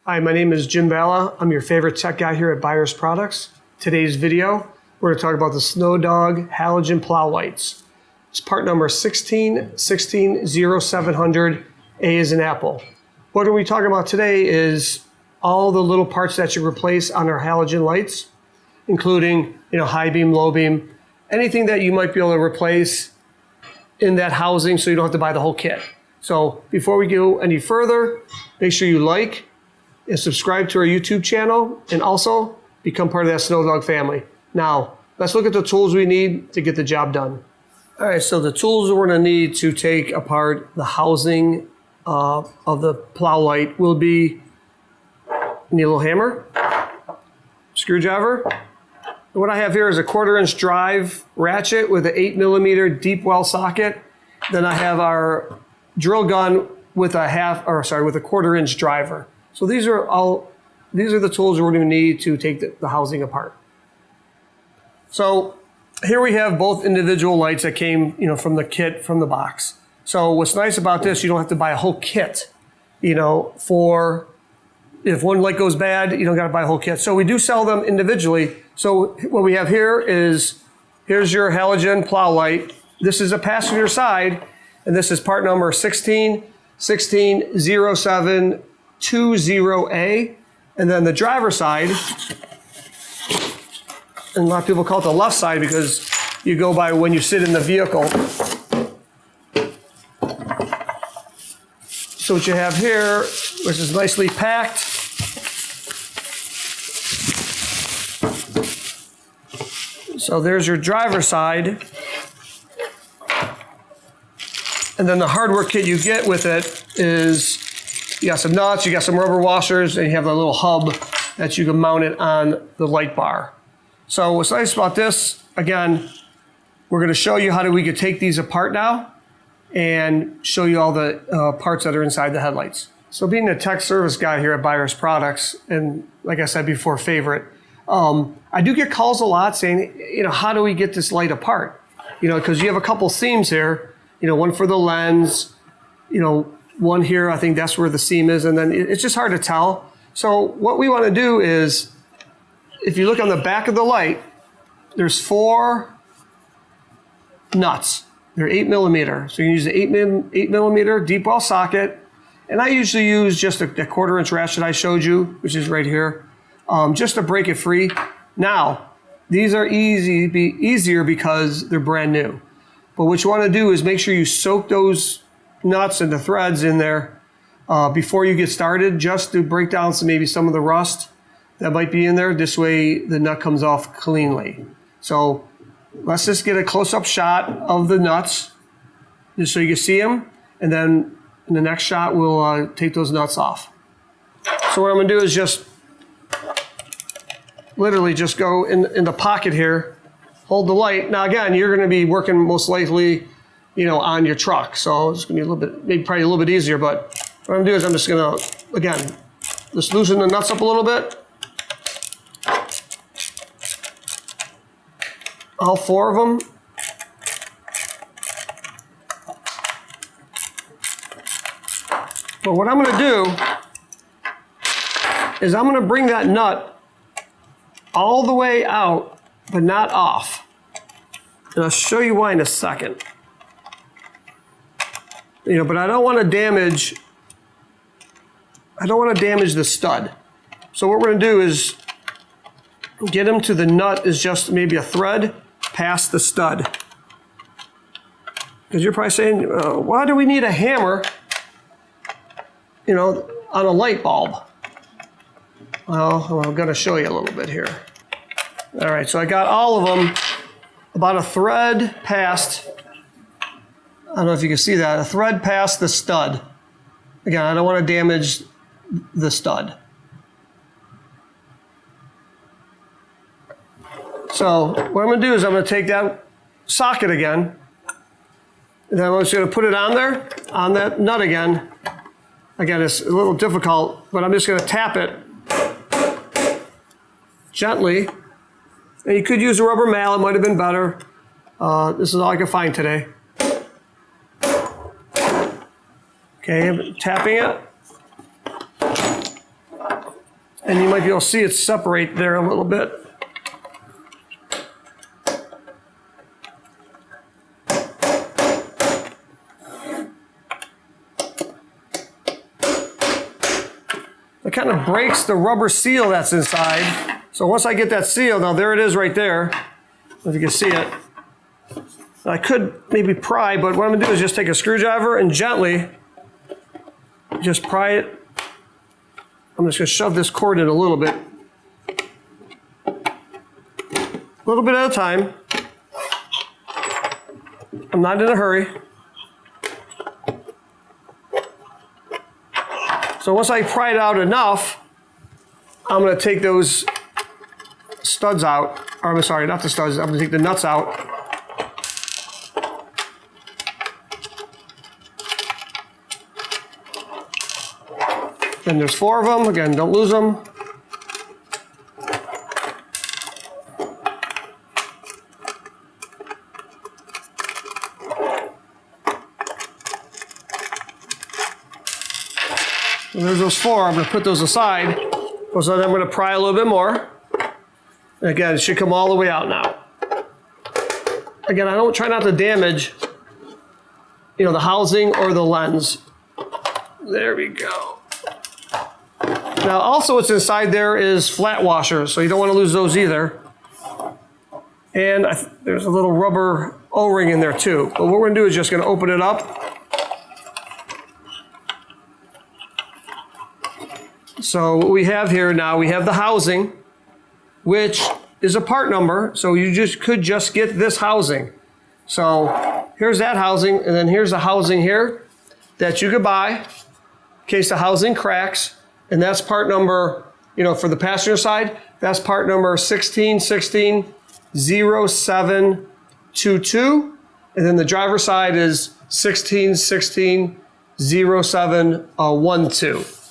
Hi, my name is Jim Bala. I'm your favorite tech guy here at Buyers Products. Today's video, we're going to talk about the SnowDogg halogen plow lights. It's part number 16160-700, A as in apple. What are we talking about today is all the little parts that you replace on our halogen lights, including high beam, low beam, anything that you might be able to replace in that housing so you don't have to buy the whole kit. So before we go any further, make sure you like and subscribe to our YouTube channel, and also become part of that SnowDogg family. Now, let's look at the tools we need to get the job done. All right, so the tools we're gonna need to take apart the housing of the plow light will be, you need a little hammer, screwdriver. And what I have here is a 1/4-inch drive ratchet with an 8mm deep well socket. Then I have our drill gun with a 1/4-inch driver. So these are the tools we're going to need to take the housing apart. So here we have both individual lights that came, from the kit, from the box. So what's nice about this, you don't have to buy a whole kit, for if one light goes bad, you don't got to buy a whole kit. So we do sell them individually. So what we have here is, here's your halogen plow light. This is a passenger side, and this is part number 16160-720A, and then the driver side, and a lot of people call it the left side because you go by when you sit in the vehicle. So what you have here, which is nicely packed, so there's your driver side, and then the hardware kit you get with it is, you got some nuts, you got some rubber washers, and you have a little hub that you can mount it on the light bar. So what's nice about this, again, we're going to show you how we could take these apart now and show you all the parts that are inside the headlights. So being a tech service guy here at Buyers Products, and like I said before, favorite, I do get calls a lot saying, how do we get this light apart? Because you have a couple seams here, one for the lens, one here, I think that's where the seam is, and then it's just hard to tell. So what we want to do is, if you look on the back of the light, there's 4 nuts. They're 8mm. So you use the 8mm deep well socket, and I usually use just a 1/4-inch ratchet I showed you, which is right here, just to break it free. Now, these are easier because they're brand new. But what you want to do is make sure you soak those nuts and the threads in there before you get started, just to break down maybe some of the rust that might be in there. This way the nut comes off cleanly. So let's just get a close-up shot of the nuts just so you can see them, and then in the next shot we'll take those nuts off. So what I'm going to do is just literally just go in the pocket here, hold the light. Now again, you're going to be working most likely on your truck. So it's gonna be a little bit, probably a little bit easier, but what I'm gonna do is I'm just gonna, again, just loosen the nuts up a little bit. All 4 of them. But what I'm gonna do is I'm gonna bring that nut all the way out, but not off. And I'll show you why in a second. But I don't want to damage the stud. So what we're going to do is get him to the nut is just maybe a thread past the stud. Because you're probably saying, why do we need a hammer, on a light bulb? Well, I'm going to show you a little bit here. All right, so I got all of them about a thread past, I don't know if you can see that, a thread past the stud. Again, I don't want to damage the stud. So what I'm going to do is I'm going to take that socket again, and then I'm just going to put it on there, on that nut again. Again, it's a little difficult, but I'm just going to tap it gently. And you could use a rubber mallet, might have been better. This is all I could find today. Okay, I'm tapping it. And you might be able to see it separate there a little bit. It kind of breaks the rubber seal that's inside. So once I get that seal, now there it is right there, if you can see it. I could maybe pry, but what I'm gonna do is just take a screwdriver and gently just pry it. I'm just gonna shove this cord in a little bit. A little bit at a time. I'm not in a hurry. So once I pry it out enough, I'm going to take those studs out. Or I'm sorry, not the studs. I'm going to take the nuts out. And there's 4 of them. Again, don't lose them. And there's those 4. I'm going to put those aside. So then I'm going to pry a little bit more. And again, it should come all the way out now. Again, I don't try not to damage, the housing or the lens. There we go. Now, also what's inside there is flat washers, so you don't want to lose those either. And there's a little rubber O-ring in there too. But what we're going to do is just going to open it up. So what we have here now, we have the housing, which is a part number. So you could just get this housing. So here's that housing, and then here's the housing here that you could buy in case the housing cracks. And that's part number, for the passenger side, that's part number 16160722. And then the driver's side is 16160712.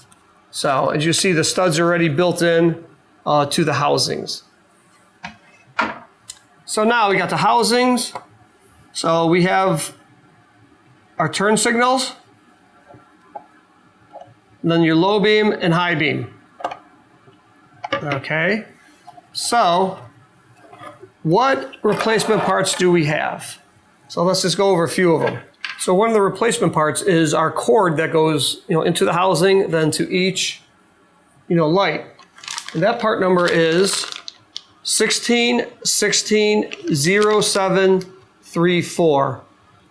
So as you see, the studs are already built in to the housings. So now we got the housings. So we have our turn signals, and then your low beam and high beam. Okay, so what replacement parts do we have? So let's just go over a few of them. So one of the replacement parts is our cord that goes, into the housing, then to each, light. And that part number is 16160734.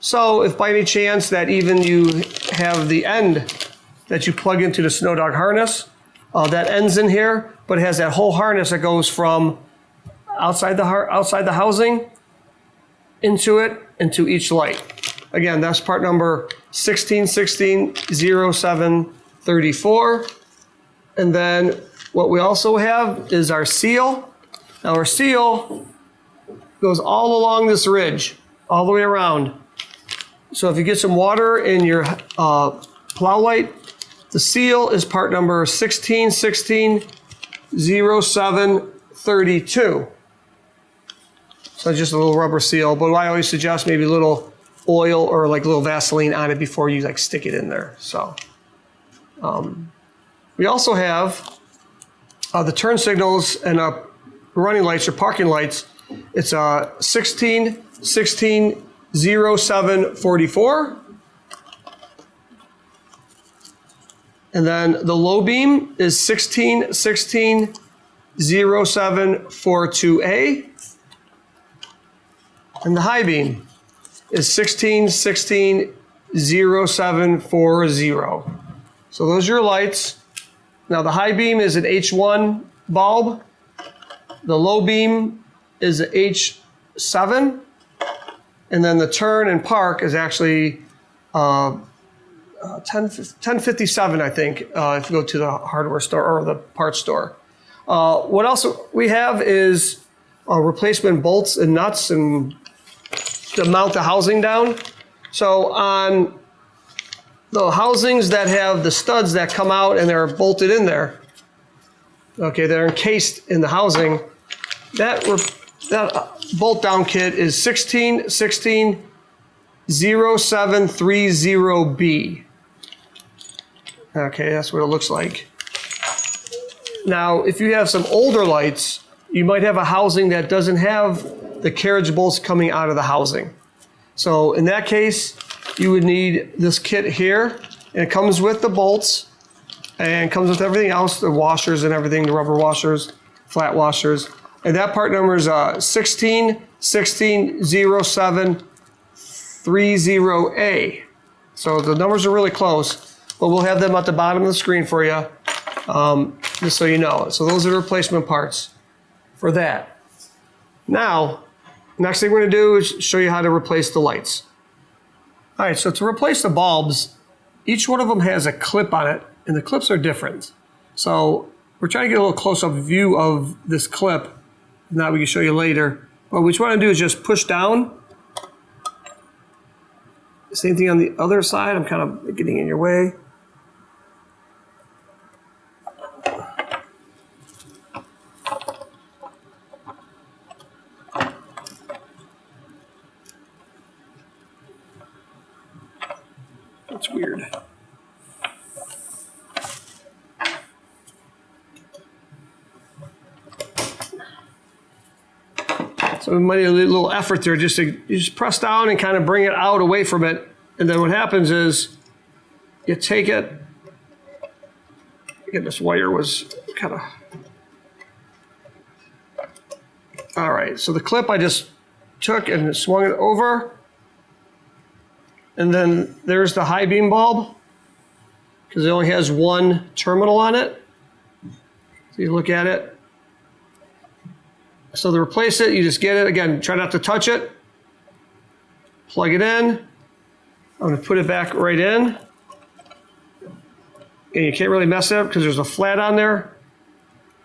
So if by any chance that even you have the end that you plug into the SnowDogg harness, that ends in here, but it has that whole harness that goes from outside the housing into it, into each light. Again, that's part number 16160734. And then what we also have is our seal. Now our seal goes all along this ridge, all the way around. So if you get some water in your plow light, the seal is part number 16160732. So just a little rubber seal, but I always suggest maybe a little oil or like a little Vaseline on it before you stick it in there. So we also have the turn signals and running lights or parking lights. It's 16160744. And then the low beam is 16160742A. And the high beam is 16160740. So those are your lights. Now the high beam is an H1 bulb. The low beam is an H7. And then the turn and park is actually 1057, I think, if you go to the hardware store or the parts store. What else we have is replacement bolts and nuts and to mount the housing down. So on the housings that have the studs that come out and they're bolted in there, okay, they're encased in the housing, that bolt down kit is 16160730B. Okay, that's what it looks like. Now, if you have some older lights, you might have a housing that doesn't have the carriage bolts coming out of the housing. So in that case, you would need this kit here, and it comes with the bolts and comes with everything else, the washers and everything, the rubber washers, flat washers. And that part number is 16-16-07-30A. So the numbers are really close, but we'll have them at the bottom of the screen for you, just so you know. So those are the replacement parts for that. Now, next thing we're going to do is show you how to replace the lights. All right, so to replace the bulbs, each one of them has a clip on it, and the clips are different. So we're trying to get a little close-up view of this clip. Now we can show you later. But what you want to do is just push down. Same thing on the other side. I'm kind of getting in your way. That's weird. So we might need a little effort there, just to press down and kind of bring it out away from it. And then what happens is you take it. Again, this wire was kind of. All right, so the clip I just took and swung it over. And then there's the high beam bulb, because it only has one terminal on it. So you look at it. So to replace it, you just get it. Again, try not to touch it. Plug it in. I'm going to put it back right in. And you can't really mess it up because there's a flat on there.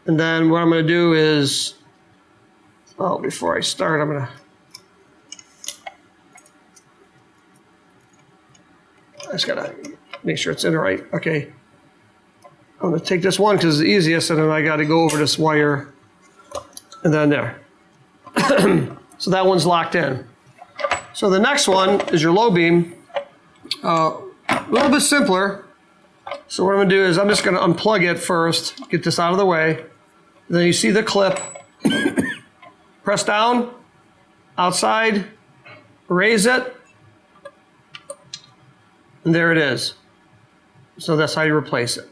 And then what I'm going to do is, before I start, I'm going to. I just got to make sure it's in right. Okay. I'm going to take this one because it's the easiest, and then I got to go over this wire. And then there. So that one's locked in. So the next one is your low beam. A little bit simpler. So what I'm going to do is I'm just going to unplug it first, get this out of the way. Then you see the clip. Press down, outside, raise it, and there it is. So that's how you replace it.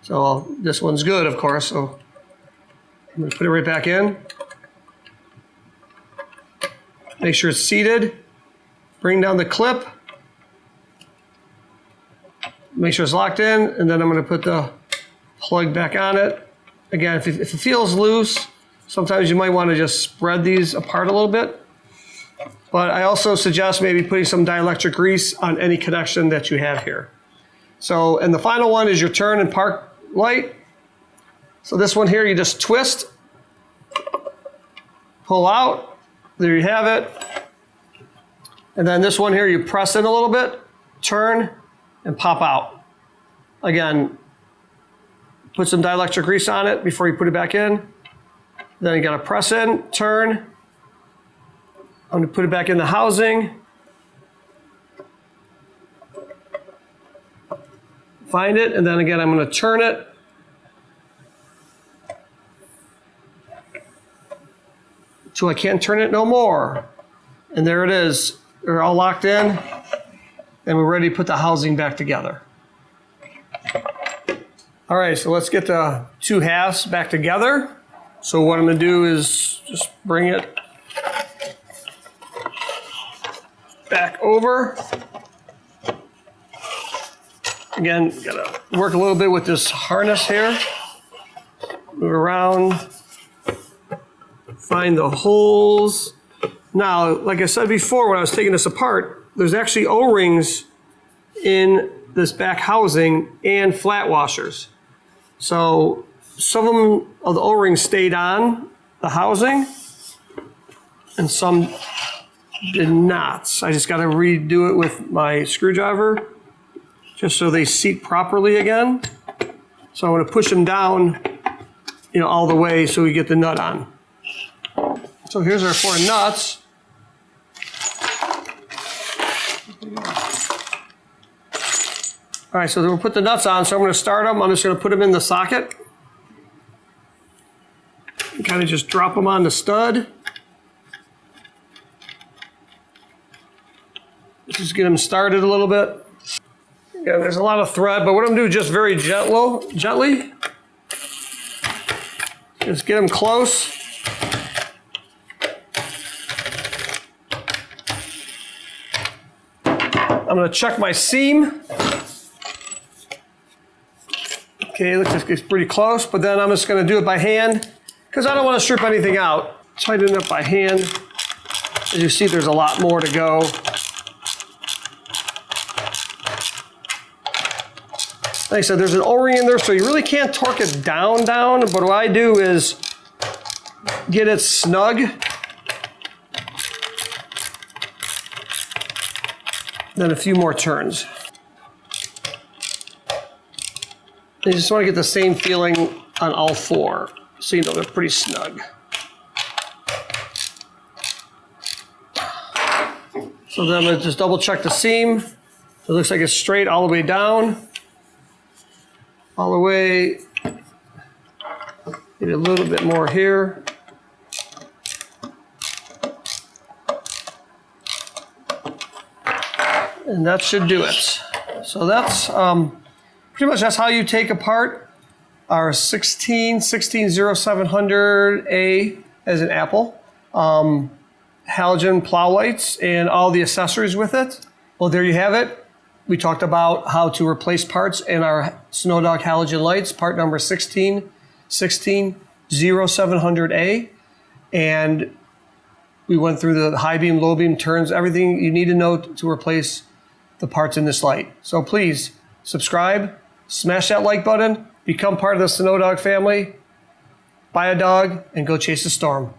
So this one's good, of course. So I'm going to put it right back in. Make sure it's seated. Bring down the clip. Make sure it's locked in, and then I'm going to put the plug back on it. Again, if it feels loose, sometimes you might want to just spread these apart a little bit. But I also suggest maybe putting some dielectric grease on any connection that you have here. So, and the final one is your turn and park light. So this one here, you just twist, pull out, there you have it. And then this one here, you press in a little bit, turn, and pop out. Again, put some dielectric grease on it before you put it back in. Then you gotta press in, turn. I'm gonna put it back in the housing. Find it, and then again, I'm gonna turn it. So I can't turn it no more. And there it is. They're all locked in. And we're ready to put the housing back together. All right, so let's get the two halves back together. So what I'm gonna do is just bring it back over. Again, gotta work a little bit with this harness here. Move around. Find the holes. Now, like I said before, when I was taking this apart, there's actually O-rings in this back housing and flat washers. So some of the O-rings stayed on the housing and some did not. I just got to redo it with my screwdriver just so they seat properly again. So I'm going to push them down, all the way so we get the nut on. So here's our 4 nuts. All right, so we'll put the nuts on. So I'm going to start them. I'm just going to put them in the socket. Kind of just drop them on the stud. Just get them started a little bit. Yeah, there's a lot of thread, but what I'm gonna do just very gently. Just get them close. I'm gonna check my seam. Okay, looks like it's pretty close, but then I'm just gonna do it by hand because I don't wanna strip anything out. Tighten it up by hand. As you see, there's a lot more to go. Like I said, there's an O-ring in there, so you really can't torque it down, but what I do is get it snug. Then a few more turns. You just want to get the same feeling on all four, so you know they're pretty snug. So then I'm going to just double check the seam. It looks like it's straight all the way down. All the way, maybe a little bit more here. And that should do it. So that's pretty much that's how you take apart our 10700A as an Apple. Halogen plow lights and all the accessories with it. Well, there you have it. We talked about how to replace parts in our SnowDogg halogen lights, part number 161600700A. And we went through the high beam, low beam turns, everything you need to know to replace the parts in this light. So please subscribe, smash that like button, become part of the SnowDogg family, buy a dog, and go chase a storm.